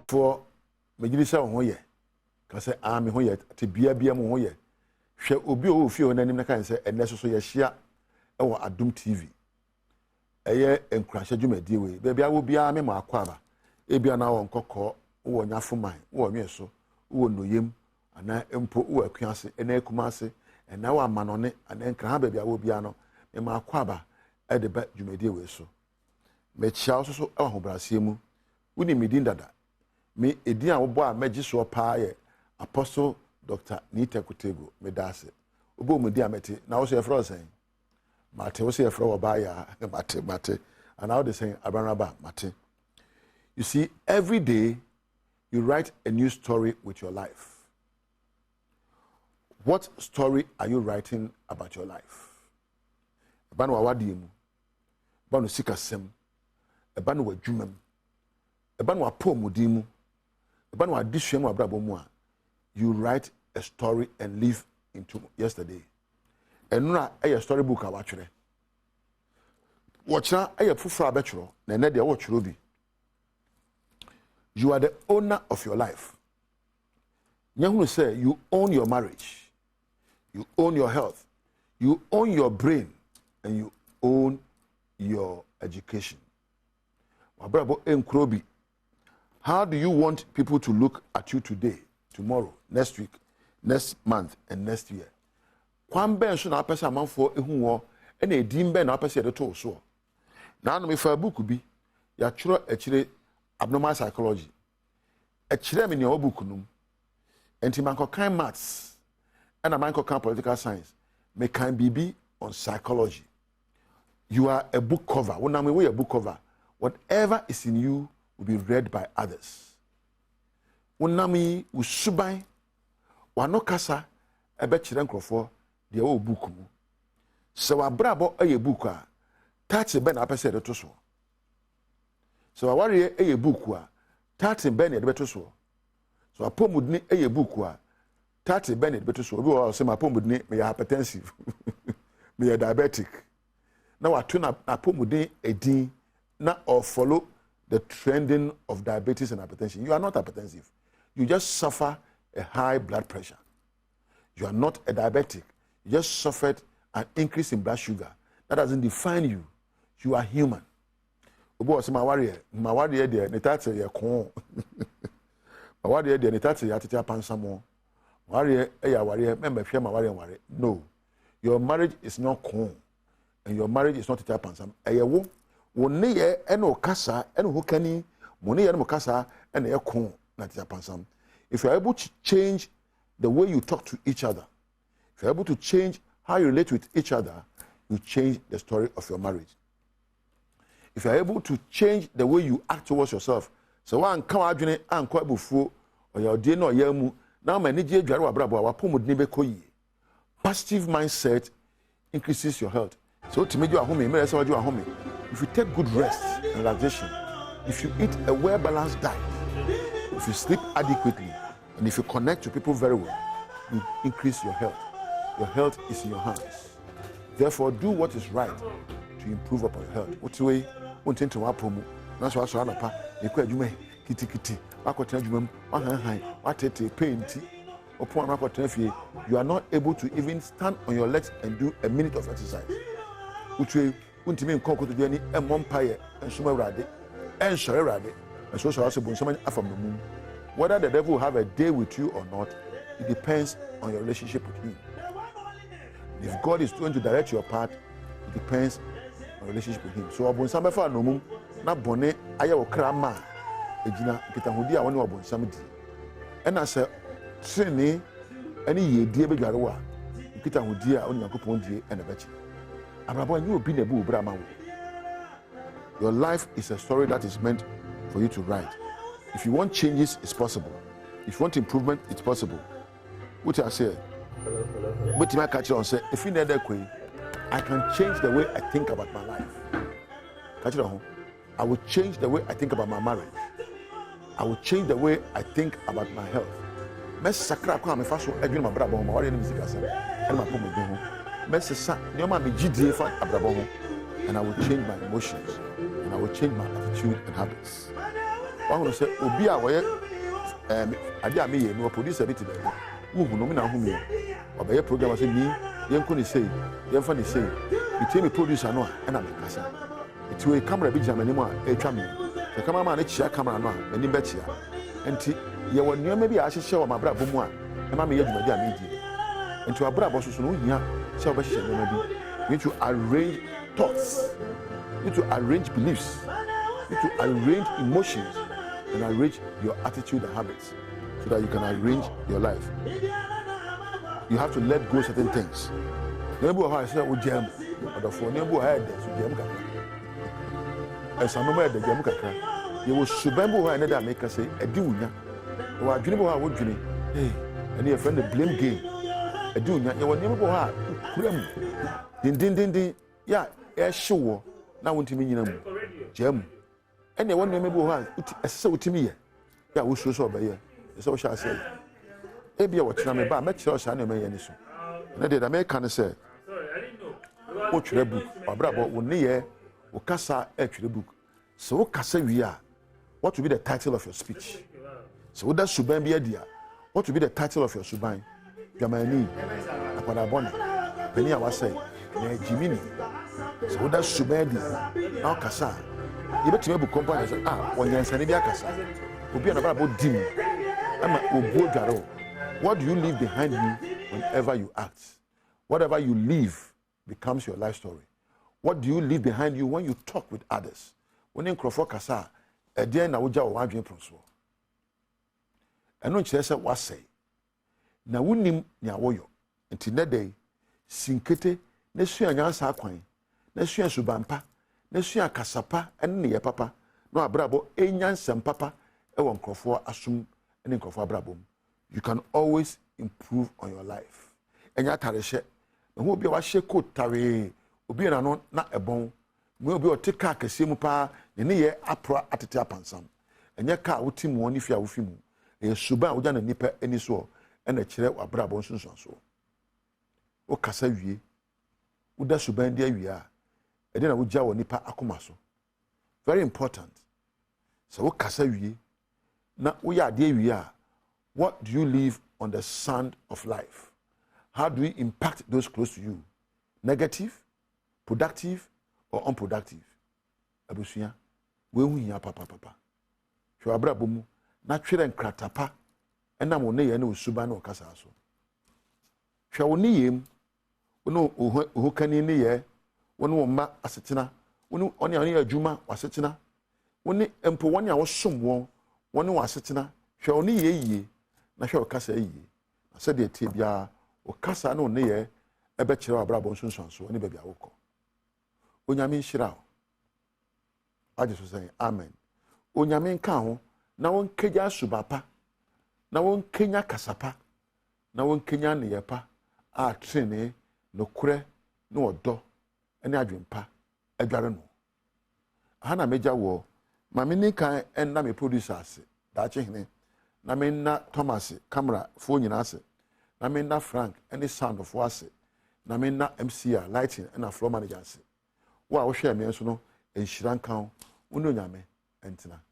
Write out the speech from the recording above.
for Majilisa on Hoye, because I'm Hoye, to be a Hoye. She obi o fi on anim na kan say enne so ye hia e wo Adom TV. Eye enkurahye dwumadi we. Bia bia wo bia me ma akwa ba. E bia na wo nkokọ wo nyafoman, wo nwe so, wo noyem, ana empo wo akuase, ena akumase, ena wo amanone, ana enkraha bia wo bia no me ma akwa ba e de ba dwumadi we so. Me chia so so e ho brasie mu. Woni medin dada. Me edin a wo bo a magi so pa ye Apostle Dr. Nita Kutego, Medase. Ubo Mudia Meti, now say a frozen. Mate, was a fro baya, mate, and now they say Abanaba, mate. You see, every day you write a new story with your life. What story are you writing about your life? Banu awadimu, banu sikasem, banu wajumem, banu apomudimu, banu adishemu abrabomwa. You write a story and live into yesterday. And now a storybook I watch it. Watch now a fufra betro, na de watch ruby. You are the owner of your life. Nyahu say you own your marriage, you own your health, you own your brain, and you own your education. Wabrabo enkrobi. How do you want people to look at you today, tomorrow, next week, next month, and next year? Kwan ben so na apesa amanfo ehu wo e na edin ben na apesa de to so. Na no me fa book bi ya chiro akire abnormal psychology. Akire me ne o book num. Enti man ko kan maths and man ko kan political science. Me kan bibi on psychology. You are a book cover. When I'm a book cover, whatever is in you will be read by others. When nami usubai wano kasa ebe chire nkrofo de o book mu. Se wa brabo eye book a touch be na apese de to so. Se wa ware eye book a touch be na de to so. So apomudni eye book a touch be na de to so. Obi o se ma apomudni me hypertensive. Me diabetic. Na wa to na apomudni edin na or follow the trending of diabetes and hypertension. You are not hypertensive. You just suffer a high blood pressure. You are not a diabetic. You just suffered an increase in blood sugar. That doesn't define you. You are human. Obo se ma warrior de netate ye kon. Ma warrior de netate ya tete pansamo. Warrior ya warrior member hwe ma warrior. No. Your marriage is not kon. And your marriage is not tete pansam. Eyewo wo ne ye eno kasa eno hokani mo ne ye no kasa eno ye kon na tete pansam. If you are able to change the way you talk to each other, if you're able to change how you relate with each other, you change the story of your marriage. If you're able to change the way you act towards yourself, so one come out and quite before or your dear no yamu, now my Niger Jarwa Brabo, our Pomud Nibekoyi. Positive mindset increases your health. So to make you a home, you are home. If you take good rest and relaxation, if you eat a well-balanced diet, if you sleep adequately, and if you connect to people very well, you increase your health. Your health is in your hands. Therefore, do what is right to improve upon your health. What's the way? Won't enter one promo. That's why I saw Anapa. You quite you may kitty. You are not able to even stand on your legs and do a minute of exercise. Which way? Won't mean conquer to do any empire and summer radi and share radi. And so also born someone from the moon. Whether the devil will have a day with you or not, it depends on your relationship with him. If God is going to direct your path, it depends on your relationship with him. So abon sambe fa no mum na bone aya wo krama ejina kitahudi a woni abon samdi. And as a training any yedie bedware wa kitahudi a woni yakopon die and abachi. Abrabo anyi obi na bu brama wo. Your life is a story that is meant for you to write. If you want changes, it's possible. If you want improvement, it's possible. What I say? But my catch on say, if you need that way, I can change the way I think about my life. Catch it on. I will change the way I think about my marriage. I will change the way I think about my health. Mess sakra kwa me faso edwin ma brabo ma wale ni music asa. E ma pomo do ho. Mess sa nyoma me gidie fa abrabo ho. And I will change my emotions and I will change my attitude and habits. Wa hu say obi a woye ade a me ye no producer bi te be wo hu no me na hu me obeye program say ni yenko ni say yenfa ni say it me producer no a na me kasa it we camera bi jam anim a etwa me the camera na chia camera no a ani be chia enti ye wo nneoma bi a hyehye wo mabra bomu a e ma me ye dwumadi a me di enti wa bra bo so no hia say wo be hyehye nneoma bi you need to arrange thoughts, you need to arrange beliefs, you need to arrange emotions and arrange your attitude and habits so that you can arrange your life. You have to let go certain things. Never how I say we jam, but the phone never had that so jam kakra. As I know the jam kakra, you will subembo how another make us say a dunya. Or I dream how would dream. Hey, and your friend the blame game. A dunya, you will never go hard. Din. Yeah, sure. Now want to mean you jam. And the one remember who I saw to me. Yeah, we should so by here. So shall I say. Maybe I watch me, but I met your son and any so. And I did American say, watch the book, or bravo, one near, or Cassa, actually book. So, Cassa, we are. What will be the title of your speech? So, that should be idea. What will be the title of your subine? Jamani, upon a bonnet. Penny, I was saying, Jimmy. So, that should be now Cassa. You bet you company and say, when you're in Sanibia Cassa, will be another dim. I'm a what do you leave behind you whenever you act? Whatever you leave becomes your life story. What do you leave behind you when you talk with others? When you crofo kasa, then na uja wa adwen pronso. Eno nkyere se wasai. Na wonim nya woyo. Nti ne dey sinkete na sua nyansa akwan. Na sua subampa, na sua kasapa ene ye papa. No abrabo enyansam papa e won crofo asum ene crofo abrabom. You can always improve on your life. Enya tareshe. Who obi wa she coat tare. Obi na no na ebon. Me obi o te car kese mu pa, ne ye apra atete apansam. Enya car wo tim woni fi a wo fi mu. E suba wo ja na nipa eni so, e na kire wa bra bon sunsun so. O kasa wie. Wo da suba ndi awie a, e de na wo ja wo nipa akoma so. Very important. So wo kasa wie na wo ya de awie a, what do you leave on the sand of life? How do you impact those close to you? Negative, productive, or unproductive? Abusuya, we hunya papa. Hwe abra bomu na twere nkratapa ena mo ne ye na osuba na okasa so. Hwe wo ne yem, wo ohukani ne ye, wo ne ma asetena, wo ne oni adwuma wasetena, wo ne empo woni a wo som wo ne wasetena, hwe wo ne ye na hwe okasa yi na se de tie bia okasa na one ye ebe kire abrabo nsunsunso ne bia wokọ onyame nhira o aje so say amen onyame nka ho na won kenya subapa na won kenya kasapa na won kenya ne yepa a trene no kure no odo ene adwempa adware no aha na meja wo mame ni kan en na me producers da che hene na me na Thomas camera fo nyina ase na me na Frank any sound of ase na me na MCA lighting and floor manager ase wo a wo hwe me nso no enhira kan wo no nyame entina